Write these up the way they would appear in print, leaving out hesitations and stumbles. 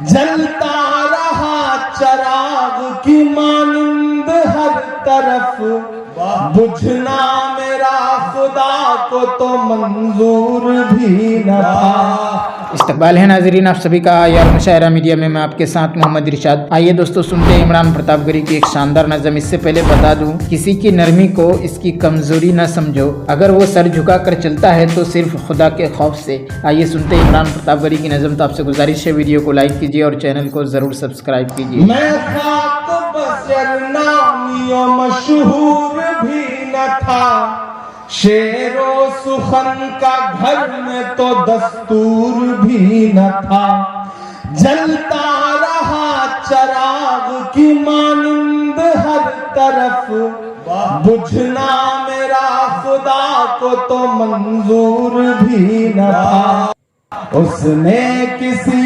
جلتا رہا چراغ کی مانند ہر طرف، بجھنا میرا خدا کو تو منظور بھی نہ تھا۔ استقبال ہے ناظرین آپ سبھی کا یار مشاعرہ میڈیا میں آپ کے ساتھ محمد ارشاد۔ آئیے دوستو سنتے ہیں عمران پرتاپ گڑھی کی ایک شاندار نظم۔ اس سے پہلے بتا دوں کسی کی نرمی کو اس کی کمزوری نہ سمجھو، اگر وہ سر جھکا کر چلتا ہے تو صرف خدا کے خوف سے۔ آئیے سنتے ہیں عمران پرتاپ گڑھی کی نظم۔ تو آپ سے گزارش ہے ویڈیو کو لائک کیجیے اور چینل کو ضرور سبسکرائب کیجیے۔ میں خاک بشر نامی و مشہور بھی نہ تھا، شعر و سخن کا گھر میں تو دستور بھی نہ تھا، جلتا رہا چراغ کی مانند ہر طرف، بجھنا میرا خدا کو تو منظور بھی نہ تھا۔ اس نے کسی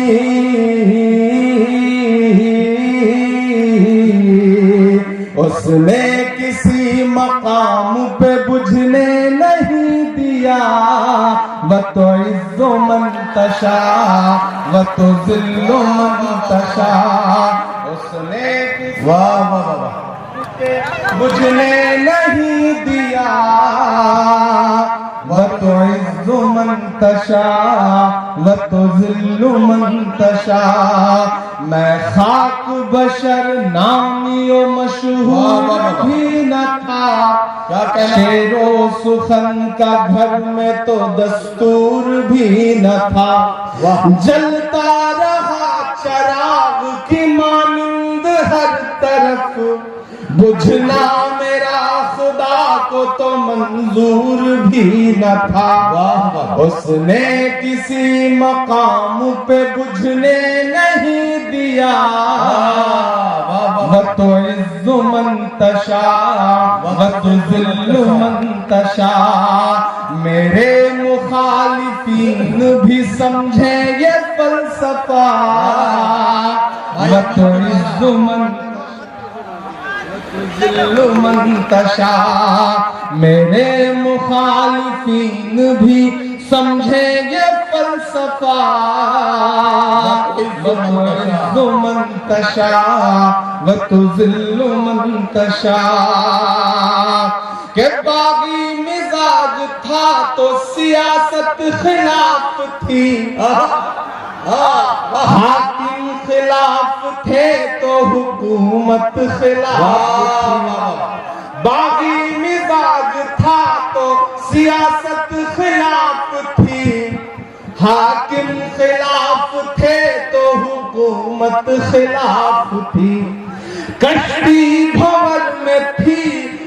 مقام پہ بجھنے نہیں دیا، وَتُعِزُّ مَن تَشَاءُ وَتُذِلُّ مَن تَشَاءُ۔ اس نے بجھنے نہیں دیا، وَتُعِزُّ مَن تَشَاءُ وَتُذِلُّ مَن تَشَاءُ۔ میں خاک بشر نامی و مشہور بھی نہ تھا، شعر و سخن کا گھر میں تو دستور بھی نہ تھا، جلتا رہا چراغ کی مانند ہر طرف، بجھنا میرا خدا کو تو منظور بھی نہ تھا۔ اس نے کسی مقام پہ بجھنے نہیں دیا، وَتُعِزُّ مَن تَشَاءُ وَتُذِلُّ مَن تَشَاءُ۔ میرے مخالفین بھی سمجھیں یہ فلسفہ، وَتُعِزُّ مَن وَتُذِلُّ مَن تَشَاءُ۔ میرے مخالفین بھی سمجھیں یہ فلسفہ، وَتُعِزُّ مَن تَشَاءُ وَتُذِلُّ مَن تَشَاءُ۔ کہ باغی مزاج تھا تو سیاست خلاف تھی، حاکم خلاف تھے تو حکومت خلاف تھی۔ باغی مزاج تھا تو سیاست خلاف تھی، حاکم خلاف تھے تو حکومت خلاف تھی۔ کشتی بھور میں تھی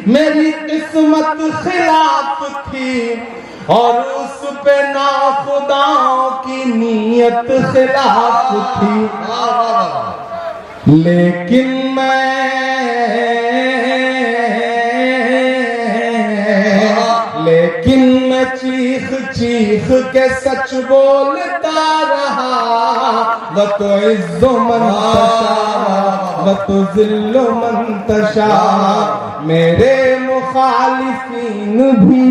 میری قسمت خلاف تھی، اور اس پہ ناخداؤں کی نیت خلاف تھی، لیکن میں چیخ چیخ کے سچ بولتا رہا، وَتُعِزُّ مَن تَشَاءُ وَتُذِلُّ مَن تَشَاءُ۔ میرے مخالفین بھی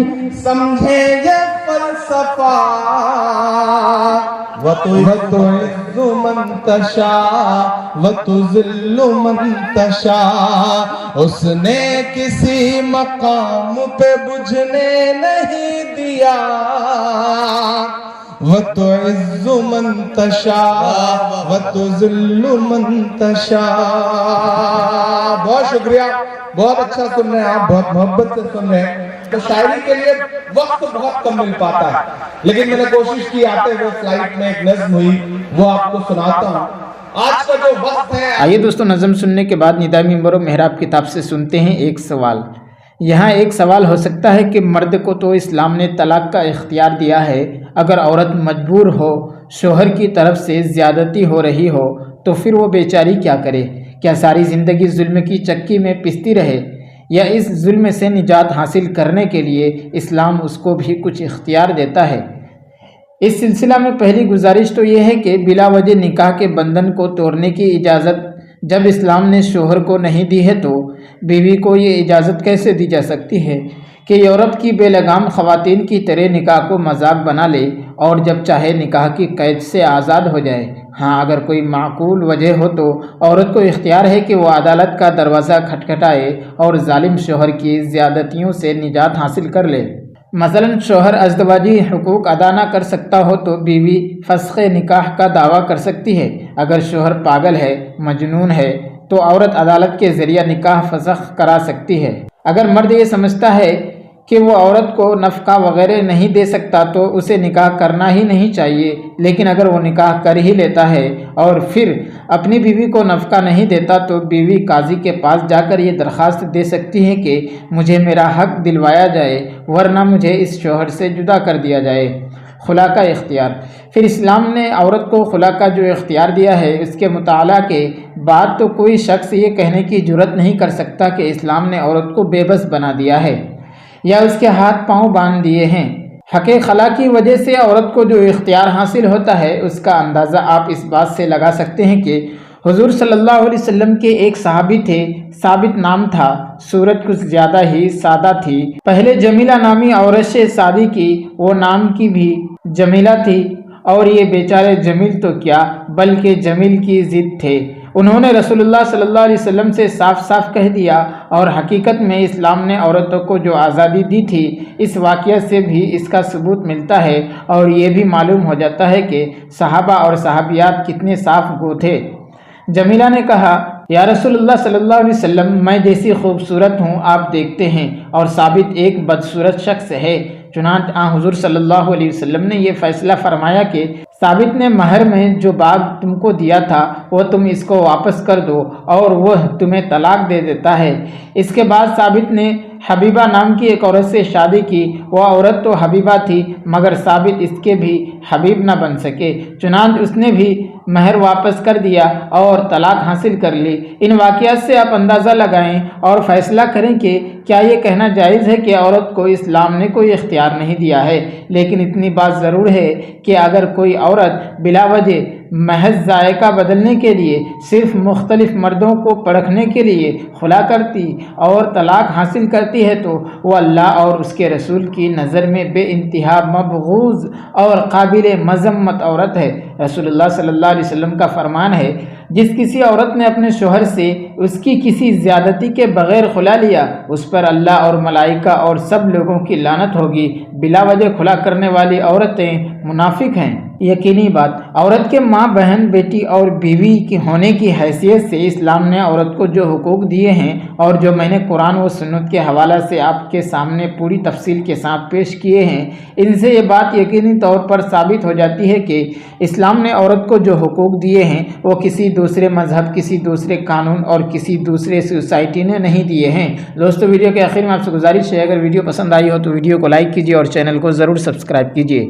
سمجھیں یہ فلسفہ، وَتُعِزُّ مَن تَشَاءُ وَتُذِلُّ مَن تَشَاءُ۔ اس نے کسی مقام پہ بجھنے نہیں دیا، وَتُعِزُّ مَن تَشَاءُ وَتُذِلُّ مَن تَشَاءُ۔ بہت شکریہ، بہت اچھا سن رہے ہیں آپ، بہت محبت سے سن رہے ہیں۔ تو شاعری کے لیے وقت بہت کم مل پاتا ہے، لیکن میں نے کوشش کی آتے ہوئے فلائٹ میں ایک نظم ہوئی وہ آپ کو سناتا ہوں۔ آج کا جو وقت ہے، آئیے دوستو نظم سننے کے بعد نداء منبر و محراب کتاب سے سنتے ہیں ایک سوال۔ یہاں ایک سوال ہو سکتا ہے کہ مرد کو تو اسلام نے طلاق کا اختیار دیا ہے، اگر عورت مجبور ہو، شوہر کی طرف سے زیادتی ہو رہی ہو تو پھر وہ بیچاری کیا کرے؟ کیا ساری زندگی ظلم کی چکی میں پستی رہے، یا اس ظلم سے نجات حاصل کرنے کے لیے اسلام اس کو بھی کچھ اختیار دیتا ہے؟ اس سلسلہ میں پہلی گزارش تو یہ ہے کہ بلا وجہ نکاح کے بندھن کو توڑنے کی اجازت جب اسلام نے شوہر کو نہیں دی ہے تو بیوی کو یہ اجازت کیسے دی جا سکتی ہے کہ یورپ کی بے لگام خواتین کی طرح نکاح کو مذاق بنا لے اور جب چاہے نکاح کی قید سے آزاد ہو جائے؟ ہاں اگر کوئی معقول وجہ ہو تو عورت کو اختیار ہے کہ وہ عدالت کا دروازہ کھٹکھٹائے اور ظالم شوہر کی زیادتیوں سے نجات حاصل کر لے۔ مثلاً شوہر ازدواجی حقوق ادا نہ کر سکتا ہو تو بیوی فسخ نکاح کا دعویٰ کر سکتی ہے۔ اگر شوہر پاگل ہے، مجنون ہے تو عورت عدالت کے ذریعہ نکاح فسخ کرا سکتی ہے۔ اگر مرد یہ سمجھتا ہے کہ وہ عورت کو نفقہ وغیرہ نہیں دے سکتا تو اسے نکاح کرنا ہی نہیں چاہیے، لیکن اگر وہ نکاح کر ہی لیتا ہے اور پھر اپنی بیوی کو نفقہ نہیں دیتا تو بیوی قاضی کے پاس جا کر یہ درخواست دے سکتی ہے کہ مجھے میرا حق دلوایا جائے ورنہ مجھے اس شوہر سے جدا کر دیا جائے۔ خلا کا اختیار۔ پھر اسلام نے عورت کو خلا کا جو اختیار دیا ہے اس کے مطالعہ کے بعد تو کوئی شخص یہ کہنے کی جرات نہیں کر سکتا کہ اسلام نے عورت کو بے بس بنا دیا ہے یا اس کے ہاتھ پاؤں باندھ دیے ہیں۔ حق خلا کی وجہ سے عورت کو جو اختیار حاصل ہوتا ہے اس کا اندازہ آپ اس بات سے لگا سکتے ہیں کہ حضور صلی اللہ علیہ وسلم کے ایک صحابی تھے، ثابت نام تھا، صورت کچھ زیادہ ہی سادہ تھی۔ پہلے جمیلہ نامی عورت سے شادی کی، وہ نام کی بھی جمیلہ تھی اور یہ بیچارے جمیل تو کیا بلکہ جمیل کی ضد تھے۔ انہوں نے رسول اللہ صلی اللہ علیہ وسلم سے صاف صاف کہہ دیا، اور حقیقت میں اسلام نے عورتوں کو جو آزادی دی تھی اس واقعہ سے بھی اس کا ثبوت ملتا ہے، اور یہ بھی معلوم ہو جاتا ہے کہ صحابہ اور صحابیات کتنے صاف گو تھے۔ جمیلہ نے کہا، یا رسول اللہ صلی اللہ علیہ وسلم، میں جیسی خوبصورت ہوں آپ دیکھتے ہیں اور ثابت ایک بدصورت شخص ہے۔ چنانچہ حضور صلی اللہ علیہ وسلم نے یہ فیصلہ فرمایا کہ ثابت نے مہر میں جو باغ تم کو دیا تھا وہ تم اس کو واپس کر دو اور وہ تمہیں طلاق دے دیتا ہے۔ اس کے بعد ثابت نے حبیبہ نام کی ایک عورت سے شادی کی۔ وہ عورت تو حبیبہ تھی مگر ثابت اس کے بھی حبیب نہ بن سکے، چنانچہ اس نے بھی مہر واپس کر دیا اور طلاق حاصل کر لی۔ ان واقعات سے آپ اندازہ لگائیں اور فیصلہ کریں کہ کیا یہ کہنا جائز ہے کہ عورت کو اسلام نے کوئی اختیار نہیں دیا ہے، لیکن اتنی بات ضرور ہے کہ اگر کوئی عورت بلا وجہ محض ذائقہ بدلنے کے لیے صرف مختلف مردوں کو پرکھنے کے لیے خلا کرتی اور طلاق حاصل کرتی ہے تو وہ اللہ اور اس کے رسول کی نظر میں بے انتہا مبغوض اور قابل مذمت عورت ہے۔ رسول اللہ صلی اللہ علیہ وسلم کا فرمان ہے، جس کسی عورت نے اپنے شوہر سے اس کی کسی زیادتی کے بغیر خلا لیا اس پر اللہ اور ملائکہ اور سب لوگوں کی لعنت ہوگی۔ بلا وجہ خلا کرنے والی عورتیں منافق ہیں۔ یقینی بات، عورت کے ماں، بہن، بیٹی اور بیوی کی ہونے کی حیثیت سے اسلام نے عورت کو جو حقوق دیے ہیں اور جو میں نے قرآن و سنت کے حوالہ سے آپ کے سامنے پوری تفصیل کے ساتھ پیش کیے ہیں، ان سے یہ بات یقینی طور پر ثابت ہو جاتی ہے کہ اسلام نے عورت کو جو حقوق دیے ہیں وہ کسی دوسرے مذہب، کسی دوسرے قانون اور کسی دوسرے سوسائٹی نے نہیں دیے ہیں۔ دوستو، ویڈیو کے آخر میں آپ سے گزارش ہے، اگر ویڈیو پسند آئی ہو تو ویڈیو کو لائک کیجیے اور چینل کو ضرور سبسکرائب کیجیے۔